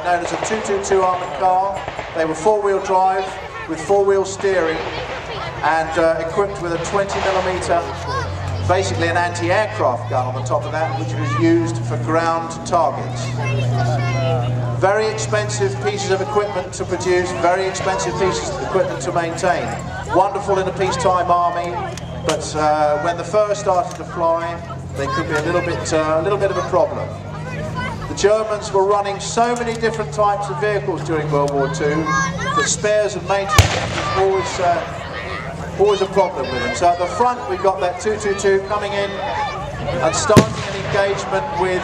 known as a 222 armoured car. They were four-wheel drive with four-wheel steering and equipped with a 20mm, basically an anti-aircraft gun on the top of that, which was used for ground targets. Very expensive pieces of equipment to produce, very expensive pieces of equipment to maintain. Wonderful in a peacetime army, but when the fur started to fly, they could be a little bit of a problem. The Germans were running so many different types of vehicles during World War II that spares and maintenance was always a problem with them. So at the front we've got that 222 coming in and starting an engagement with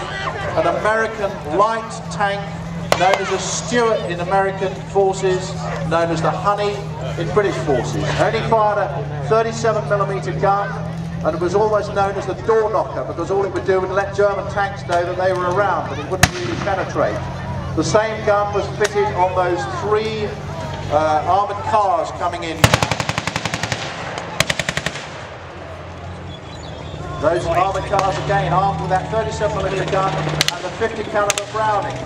an American light tank known as a Stuart in American forces, known as the Honey in British forces. Only fired a 37mm gun, and it was always known as the door knocker because all it would do would let German tanks know that they were around, but it wouldn't really penetrate. The same gun was fitted on those three armoured cars coming in. Those armoured cars again armed with that 37mm gun and the 50 caliber Browning.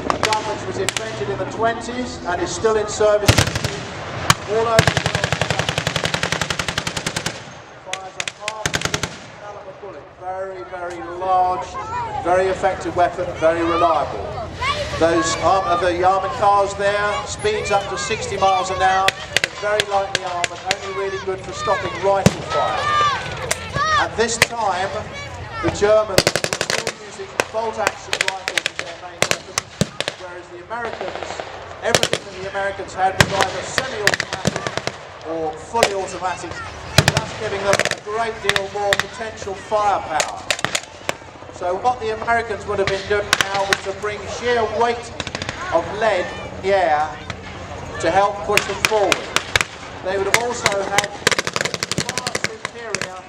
A gun which was invented in the 20s and is still in service all over the world. Fires a half caliber bullet. Very, very large, very effective weapon, very reliable. Those the armoured cars there, speeds up to 60 miles an hour, very lightly armoured, only really good for stopping rifle fire. At this time, the Germans were still using bolt-action rifles as their main weapon, whereas the Americans, everything that the Americans had was either semi-automatic or fully automatic, thus giving them a great deal more potential firepower. So what the Americans would have been doing now was to bring sheer weight of lead in the air to help push them forward. They would have also had far superior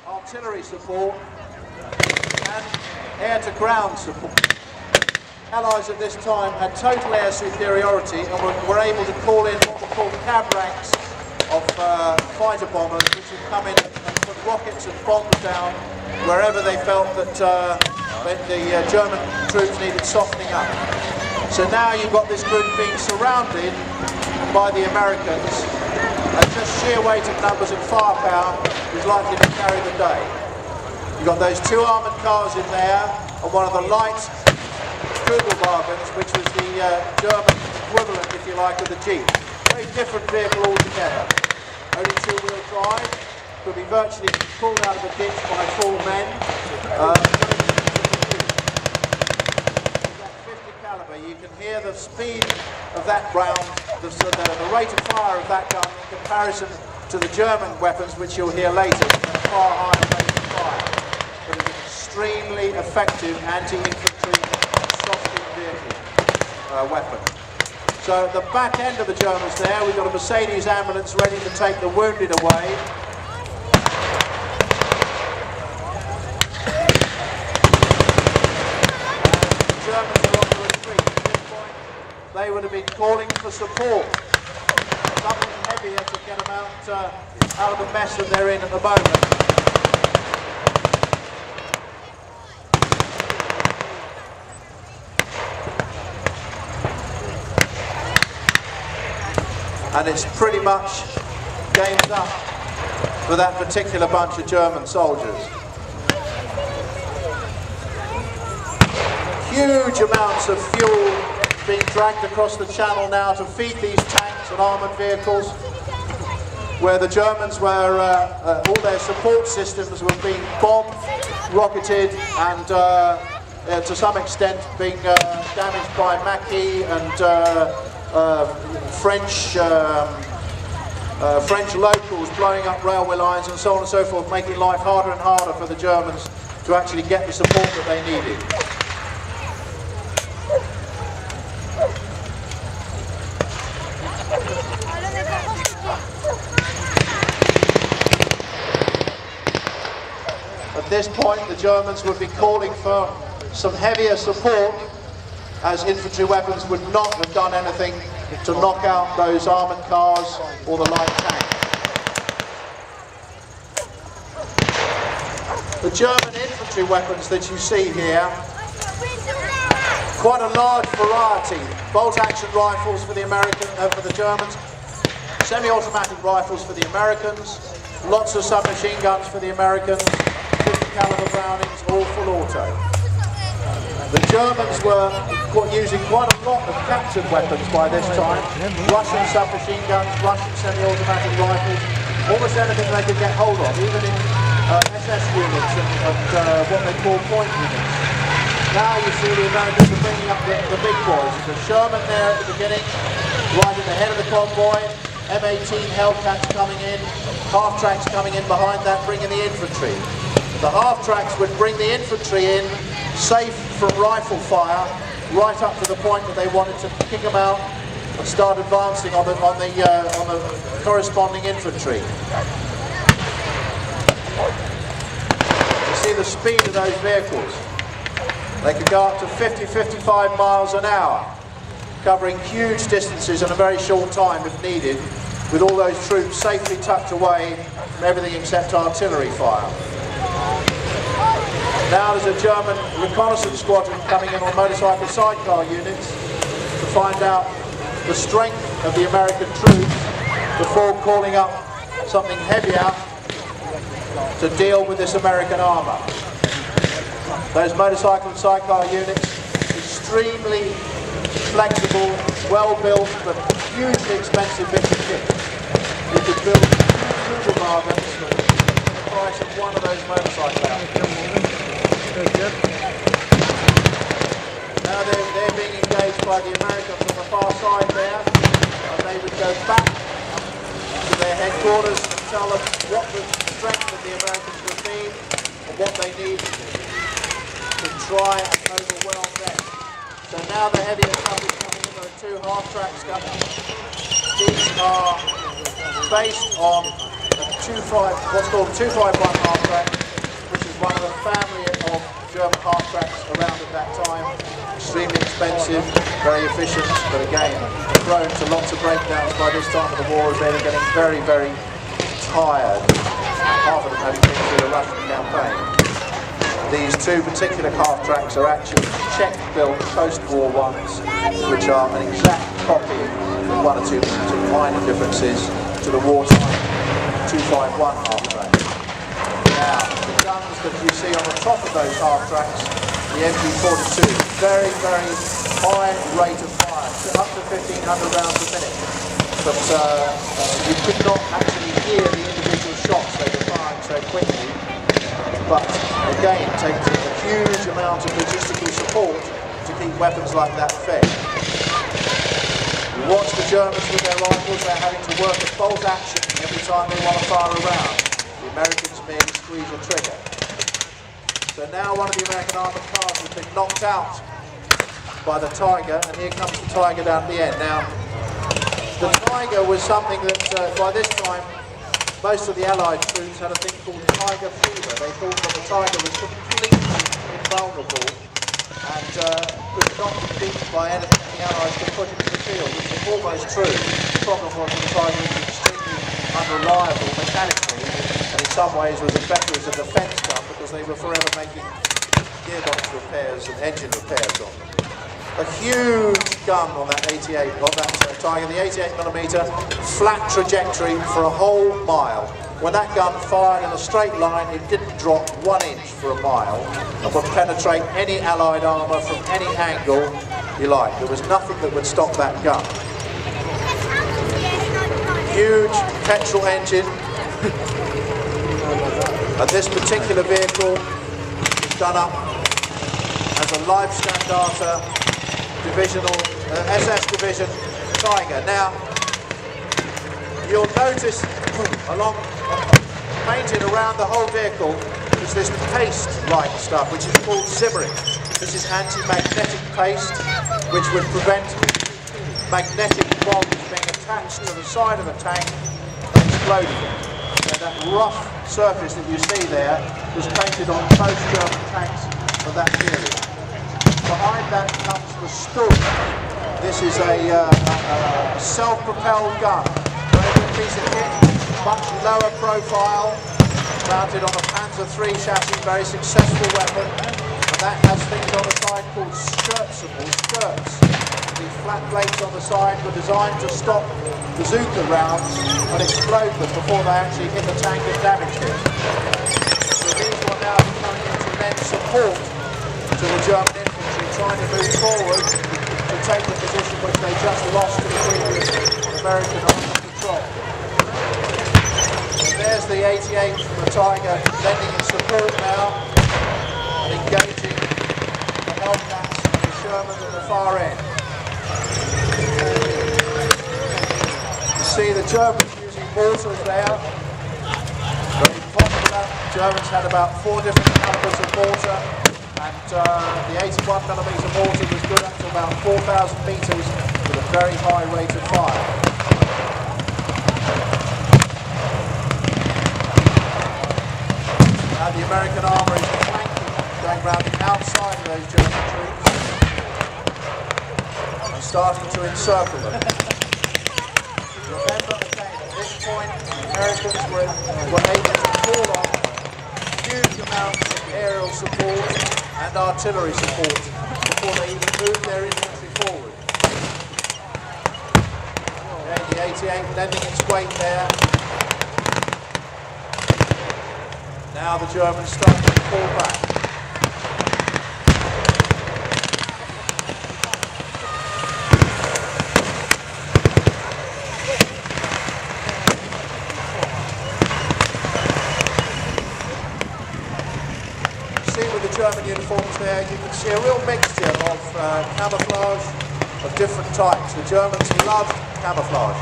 artillery support and air-to-ground support. Allies at this time had total air superiority and were able to call in what were called cab ranks of fighter bombers, which would come in and put rockets and bombs down wherever they felt that the German troops needed softening up. So now you've got this group being surrounded by the Americans, and just sheer weight of numbers and firepower is likely to carry the day. You've got those two armoured cars in there, and one of the light Kugelwagens, which was the German equivalent, if you like, of the Jeep. Very different vehicle altogether. Only two-wheel drive, could be virtually pulled out of a ditch by full men. That 50 caliber, you can hear the speed of that round, the rate of fire of that gun in comparison to the German weapons, which you'll hear later, at a far higher rate of fire. But it's an extremely effective anti-infantry soft-steam vehicle weapon. So at the back end of the Germans there, we've got a Mercedes ambulance ready to take the wounded away. And the Germans are on the retreat. At this point, they would have been calling for support. Something heavier to get them out of the mess that they're in at the moment. And it's pretty much gamed up for that particular bunch of German soldiers. Huge amounts of fuel being dragged across the channel now to feed these tanks and armoured vehicles, where the Germans were, all their support systems were being bombed, rocketed, and to some extent being damaged by Maquis and French locals blowing up railway lines and so on and so forth, making life harder and harder for the Germans to actually get the support that they needed. At this point, the Germans would be calling for some heavier support, as infantry weapons would not have done anything to knock out those armoured cars or the light tanks. The German infantry weapons that you see here Quite a large variety. Bolt-action rifles for the Germans, semi-automatic rifles for the Americans, lots of submachine guns for the Americans, 50 caliber Brownings, all full auto. The Germans were using quite a lot of captured weapons by this time. Russian submachine guns, Russian semi-automatic rifles, almost anything they could get hold of, even in SS units and what they call point units. Now you see the Americans are bringing up the big boys. There's a Sherman there at the beginning, right at the head of the convoy. M18 Hellcats coming in, half-tracks coming in behind that, bringing the infantry. The half-tracks would bring the infantry in, safe from rifle fire, right up to the point that they wanted to kick them out and start advancing on the corresponding infantry. You see the speed of those vehicles. They could go up to 50-55 miles an hour, covering huge distances in a very short time if needed, with all those troops safely tucked away from everything except artillery fire. Now there's a German reconnaissance squadron coming in on motorcycle sidecar units to find out the strength of the American troops before calling up something heavier to deal with this American armour. Those motorcycle and sidecar units, extremely flexible, well-built, but hugely expensive bits of kit. You could build huge bargains for the price of one of those motorcycle outfits. Now they're being engaged by the Americans on the far side there, and they would go back to their headquarters and tell them what the strength of the Americans would be and what they need to try and overwhelm them. So now the heavier stuff is coming in. There are two half-tracks coming. These are based on what's called a 251 half-track, which is one of the family of German half-tracks around at that time. Extremely expensive, very efficient, but again, prone to lots of breakdowns by this time of the war as they were getting very, very tired. Half of them having been through the Russian campaign. These two particular half-tracks are actually Czech-built post-war ones, which are an exact copy with one or two minor differences to the wartime 251 half-track. Now, the guns that you see on the top of those half-tracks, the MG42, very, very high rate of fire, up to 1,500 rounds a minute. But you could not actually hear the individual shots they were firing so quickly. But again, it takes a huge amount of logistical support to keep weapons like that fed. You watch the Germans with their rifles, they're having to work a bolt action every time they want to fire a round. The Americans merely squeeze a trigger. So now one of the American armoured cars has been knocked out by the Tiger, and here comes the Tiger down the end. Now, the Tiger was something that by this time most of the Allied troops had a thing called Tiger fever. They thought that the Tiger was completely invulnerable and could not be beaten by anything the Allies could put into the field, which is almost true. The problem was that the Tiger was extremely unreliable mechanically, and in some ways was better as a defence gun because they were forever making gearbox repairs and engine repairs on them. A huge gun on that 88, on that Tiger, the 88mm, flat trajectory for a whole mile. When that gun fired in a straight line, it didn't drop 1 inch for a mile and would penetrate any Allied armour from any angle you like. There was nothing that would stop that gun. Huge petrol engine, and this particular vehicle is done up as a life standard divisional SS division Tiger. Now, you'll notice along painted around the whole vehicle is this paste-like stuff, which is called zimmering. This is anti-magnetic paste, which would prevent magnetic bombs being attached to the side of a tank and exploding it. And that rough surface that you see there was painted on most German tanks of that period. Behind that comes the Sturm. This is a self-propelled gun. Very good piece of kit, much lower profile, mounted on a Panzer III chassis, very successful weapon. And that has things on the side called skirts. These flat plates on the side were designed to stop bazooka rounds and explode them before they actually hit the tank and damaged it. So these were now becoming into immense support to the German infantry trying to move forward to take the position which they just lost to the previous American army control. And there's the 88th from the Tiger lending its support now and engaging the Hellcats and the Shermans at the far end. You see the Germans using mortars there. Very popular. The Germans had about 4 different calibers of mortar, and the 81mm mortar was good up to about 4,000 metres with a very high rate of fire. Now the American armour is flanking, going round the outside of those German troops and starting to encircle them. Remember again, at this point, the Americans were able to call on huge amounts of aerial support and artillery support before they even moved their infantry forward. Okay, the 88 lending its weight there. Now the Germans starting to fall back. German uniforms there, you can see a real mixture of camouflage of different types. The Germans loved camouflage.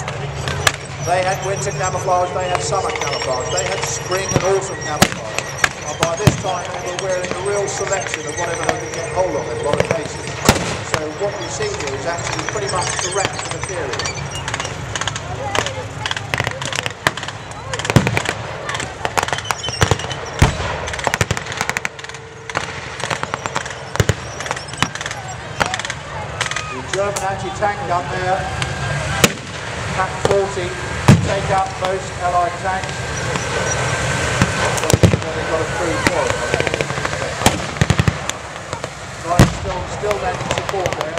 They had winter camouflage, they had summer camouflage, they had spring and autumn camouflage. And by this time they were wearing a real selection of whatever they could get hold of in a lot of cases. So what we see here is actually pretty much correct material. German anti-tank gun there, Pack 40, take out most Allied tanks. They've got a free for it. Right, still lending support there.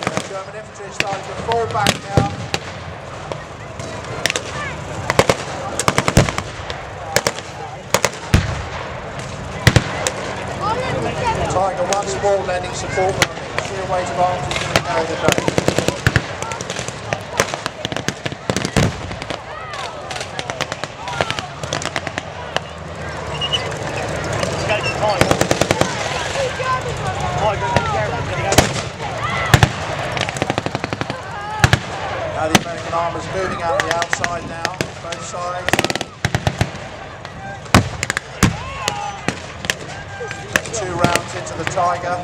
The German infantry is starting to fall back now. Tiger once more lending support, but I think the sheer weight of arms is going to carry the day. Now the American armour is moving out the outside now, both sides. Just 2 rounds into the Tiger.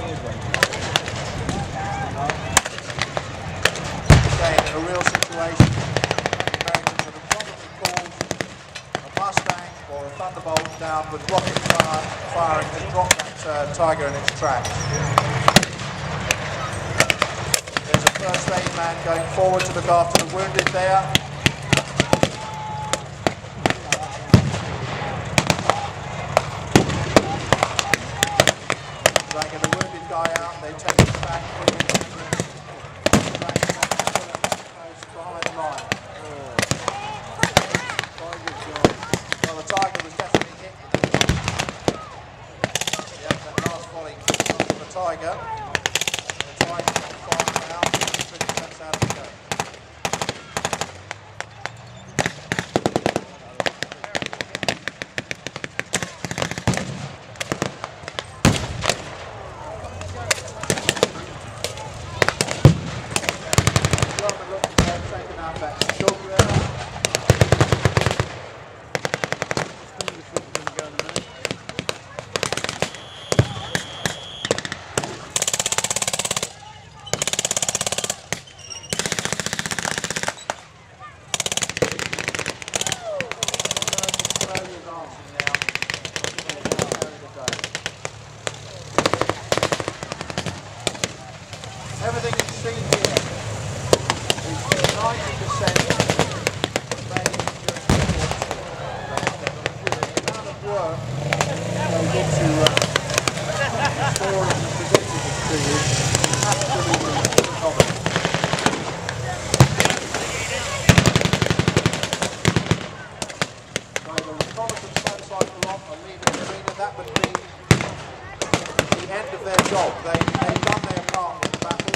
Again, in a real situation, the Americans would have probably called a Mustang or a Thunderbolt down with rocket firing and dropped that Tiger in its tracks. There's a first aid man going forward to look after the wounded there. Dragging the wounded guy out, they take him back quickly. Behind the line. Well, the Tiger was definitely hit. Yeah, that last volley from the Tiger. The Tiger's firing now, 50 steps out of the go. That would be the end of their job. They've done their part in the battle.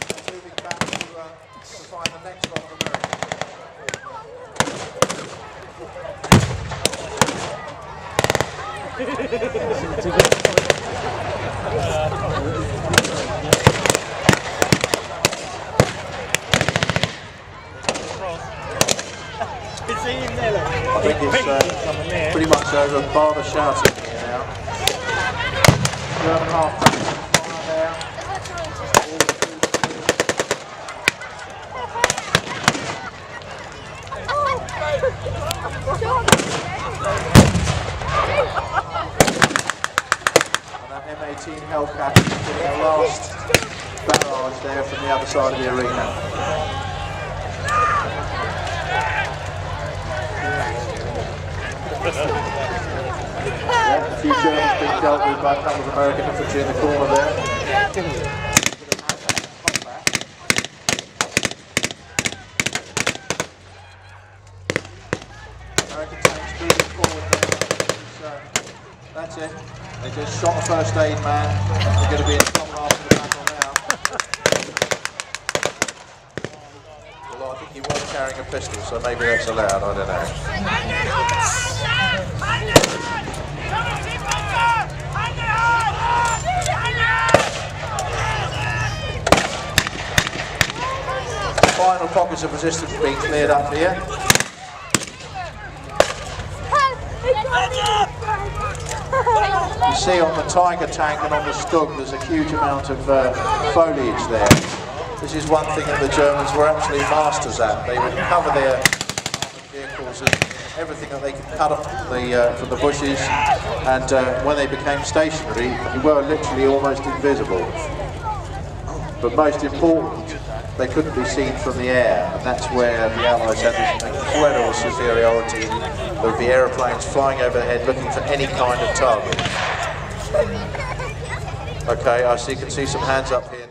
They're moving back to find the next lot of Americans. I think it's pretty much over. Father shouting here now. German half-back fire there. And that M18 Hellcat is getting a last barrage there from the other side of the arena. Yeah, a few Germans being dealt with by a couple of American infantry in the corner there. American tanks moving forward there. That's it. They just shot a first aid man. They're going to be in trouble after the battle now. Well, I think he was carrying a pistol, so maybe that's allowed, I don't know. Final pockets of resistance being cleared up here. You see on the Tiger tank and on the Stug there's a huge amount of foliage there. This is one thing that the Germans were actually masters at. They would cover their vehicles and everything that they could cut off from the bushes, and when they became stationary they were literally almost invisible. But most important, they couldn't be seen from the air, and that's where the Allies had this incredible superiority. There would be aeroplanes flying overhead looking for any kind of target. Okay, I can see some hands up here.